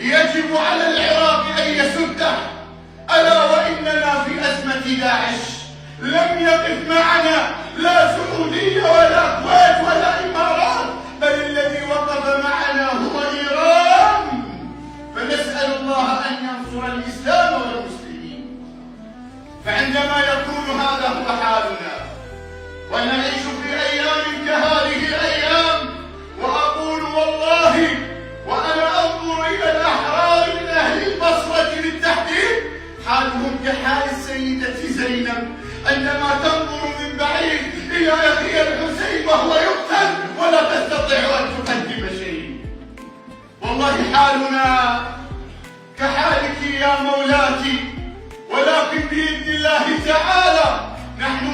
يجب على العراق أن يسده. ألا وإننا في أزمة داعش لم يقف معنا لا سعودية ولا كويت ولا إمارات، بل الذي وقف معنا هو إيران. فنسأل الله أن ينصر الإسلام والمسلمين. فعندما يكون هذا هو حالنا ونعيش في أيام كهذه الأيام، وأقول والله وأنا أنظر إلى الأحرار من أهل البصرة بالتحديد حالهم كحال السيدة زينب عندما تنظر من بعيد إلى أخيها الحسين وهو يقتل ولا تستطيع أن تقدم شيء. والله حالنا كحالك يا مولاتي، ولكن بإذن الله تعالى نحن